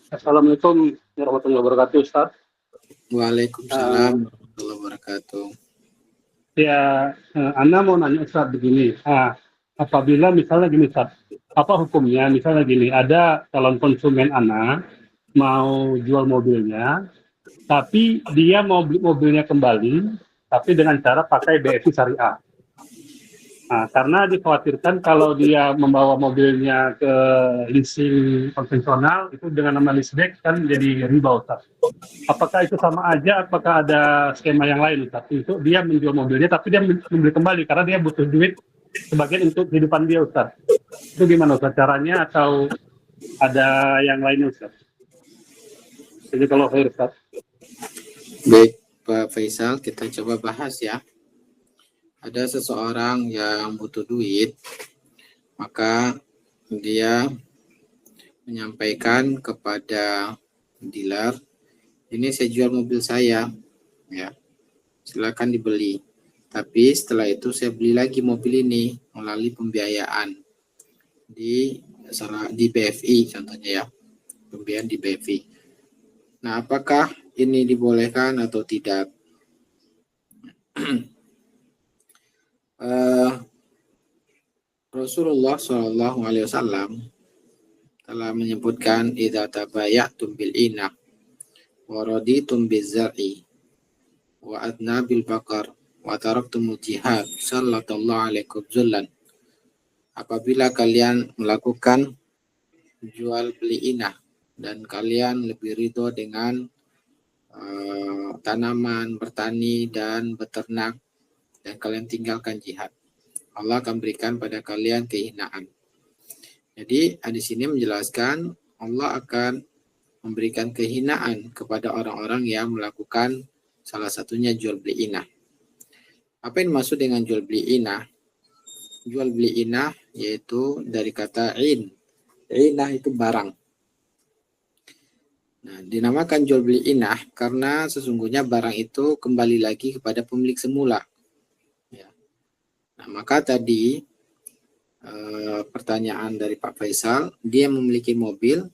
Assalamualaikum warahmatullahi wabarakatuh, Ustaz. Waalaikumsalam warahmatullahi wabarakatuh. Anda mau nanya Ustaz begini. Apabila misalnya gini Ustaz, apa hukumnya? Misalnya gini, ada calon konsumen Anda mau jual mobilnya, tapi dia mau beli mobilnya kembali, tapi dengan cara pakai BSI Syariah. Karena dikhawatirkan kalau dia membawa mobilnya ke leasing konvensional, itu dengan nama leaseback kan jadi riba Ustaz. Apakah itu sama aja? Apakah ada skema yang lain Ustaz? Untuk dia menjual mobilnya, tapi dia membeli kembali karena dia butuh duit sebagian untuk kehidupan dia Ustaz. Itu gimana Ustaz caranya atau ada yang lain Ustaz? Jadi kalau khair Ustaz. Baik Pak Faisal, kita coba bahas ya. Ada seseorang yang butuh duit, maka dia menyampaikan kepada dealer, ini saya jual mobil saya, ya, silakan dibeli. Tapi setelah itu saya beli lagi mobil ini melalui pembiayaan di BFI contohnya ya, pembiayaan di BFI. Nah, apakah ini dibolehkan atau tidak? Rasulullah SAW telah menyebutkan idza tabayatum bil inah wa raditum bizar'i wa adna bil baqar wa taraktumul jihad sallallahu alaikum zullan. Apabila kalian melakukan jual beli inah dan kalian lebih ridho dengan tanaman, bertani dan beternak, dan kalian tinggalkan jihad, Allah akan berikan pada kalian kehinaan. Jadi di sini menjelaskan Allah akan memberikan kehinaan kepada orang-orang yang melakukan salah satunya jual beli inah. Apa yang dimaksud dengan jual beli inah? Jual beli inah yaitu dari kata in. Inah itu barang. Nah, dinamakan jual beli inah karena sesungguhnya barang itu kembali lagi kepada pemilik semula. Nah, maka tadi pertanyaan dari Pak Faisal, dia memiliki mobil,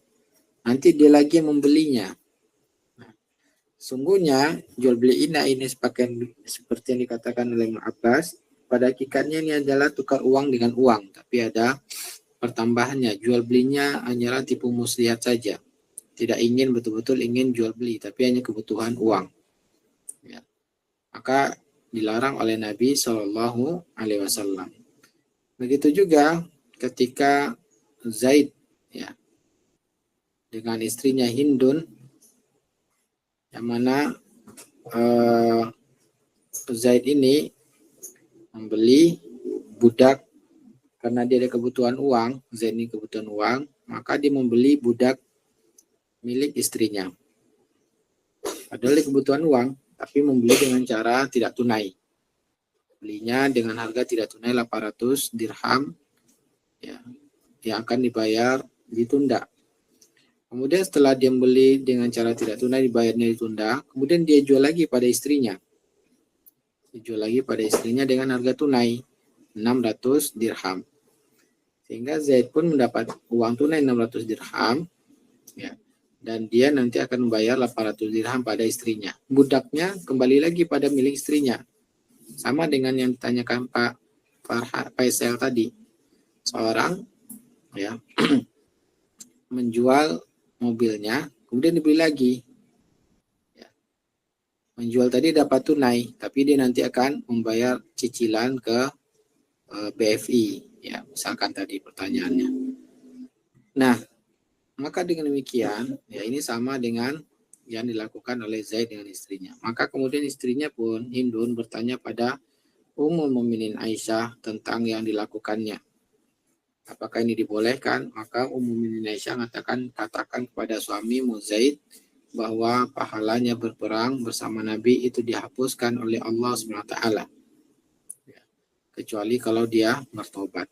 nanti dia lagi yang membelinya. Nah, sungguhnya jual beli inah ini seperti yang dikatakan oleh Ibnu Abbas, pada hakikatnya ini adalah tukar uang dengan uang, tapi ada pertambahannya. Jual belinya hanyalah tipu muslihat saja, tidak ingin betul-betul ingin jual beli, tapi hanya kebutuhan uang. Ya. Maka dilarang oleh Nabi Shallallahu Alaihi Wasallam. Begitu juga ketika Zaid ya dengan istrinya Hindun, yang mana Zaid ini membeli budak karena dia ada kebutuhan uang. Zaid ini kebutuhan uang, maka dia membeli budak milik istrinya. Padahal dia kebutuhan uang, tapi membeli dengan cara tidak tunai. Belinya dengan harga tidak tunai 800 dirham ya, yang akan dibayar ditunda. Kemudian setelah dia beli dengan cara tidak tunai, dibayarnya ditunda, kemudian dia jual lagi pada istrinya. Dijual lagi pada istrinya dengan harga tunai 600 dirham. Sehingga Zaid pun mendapat uang tunai 600 dirham ya. Dan dia nanti akan membayar 800 dirham pada istrinya. Budaknya kembali lagi pada milik istrinya. Sama dengan yang ditanyakan Pak Faisal tadi. Seorang ya menjual mobilnya, kemudian dibeli lagi. Ya. Menjual tadi dapat tunai, tapi dia nanti akan membayar cicilan ke BFI. Ya, misalkan tadi pertanyaannya. Nah, maka dengan demikian, ya ini sama dengan yang dilakukan oleh Zaid dengan istrinya. Maka kemudian istrinya pun Hindun bertanya pada Ummul Mukminin Aisyah tentang yang dilakukannya. Apakah ini dibolehkan? Maka Ummul Mukminin Aisyah katakan kepada suami Zaid bahwa pahalanya berperang bersama Nabi itu dihapuskan oleh Allah SWT. Ya, kecuali kalau dia bertobat.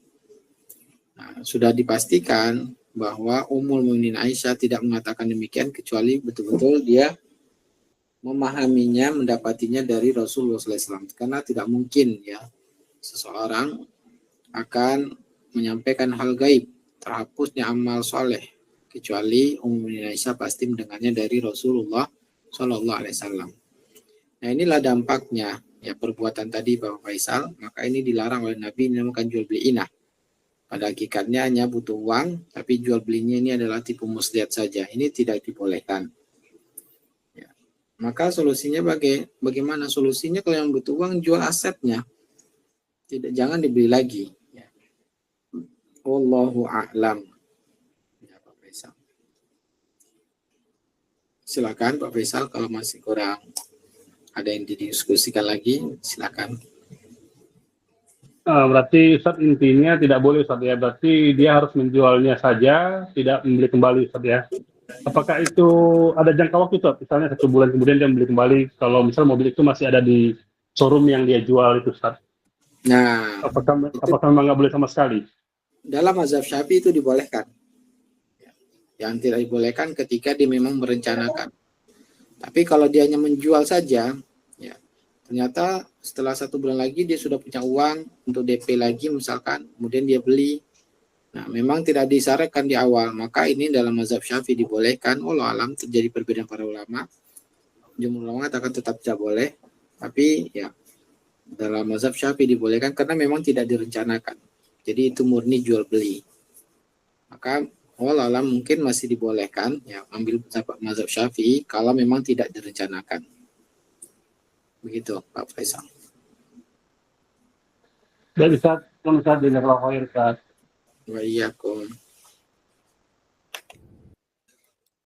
Nah, sudah dipastikan bahwa Ummul Mukminin Aisyah tidak mengatakan demikian kecuali betul-betul dia memahaminya, mendapatinya dari Rasulullah SAW. Karena tidak mungkin ya seseorang akan menyampaikan hal gaib, terhapusnya amal soleh kecuali Ummu Aisyah pasti mendengarnya dari Rasulullah Shallallahu Alaihi Wasallam. Nah, inilah dampaknya ya perbuatan tadi Bapak Faisal, maka ini dilarang oleh Nabi, dinamakan jual beli inah. Pada hakikatnya hanya butuh uang, tapi jual belinya ini adalah tipu muslihat saja. Ini tidak dibolehkan. Ya. Maka solusinya bagaimana? Solusinya kalau yang butuh uang jual asetnya, jangan dibeli lagi. Ya. Wallahu a'lam. Ya, Pak Faisal. Silakan Pak Faisal, kalau masih kurang ada yang didiskusikan lagi, silakan. Berarti Ustaz intinya tidak boleh Ustaz ya. Berarti dia harus menjualnya saja, tidak membeli kembali Ustaz ya. Apakah itu ada jangka waktu Ustaz? Misalnya 1 bulan kemudian dia membeli kembali, kalau misal mobil itu masih ada di showroom yang dia jual itu Ustaz. Nah, Apakah memang nggak boleh sama sekali? Dalam mazhab Syafi'i itu dibolehkan. Yang tidak dibolehkan ketika dia memang merencanakan. Tapi kalau dia hanya menjual saja, ya ternyata setelah 1 bulan lagi dia sudah punya uang untuk DP lagi misalkan, kemudian dia beli. Nah, memang tidak disyaratkan di awal, maka ini dalam mazhab Syafi'i dibolehkan. Wallahu alam, terjadi perbedaan para ulama. Jumhur ulama mengatakan tetap tidak boleh, tapi ya dalam mazhab Syafi'i dibolehkan karena memang tidak direncanakan. Jadi itu murni jual beli. Maka wallahu alam mungkin masih dibolehkan ya ambil mazhab Syafi'i kalau memang tidak direncanakan. Begitu Pak Faisal. Baik Ustaz, jazakallahu khair Ustaz. Wa iyyakum.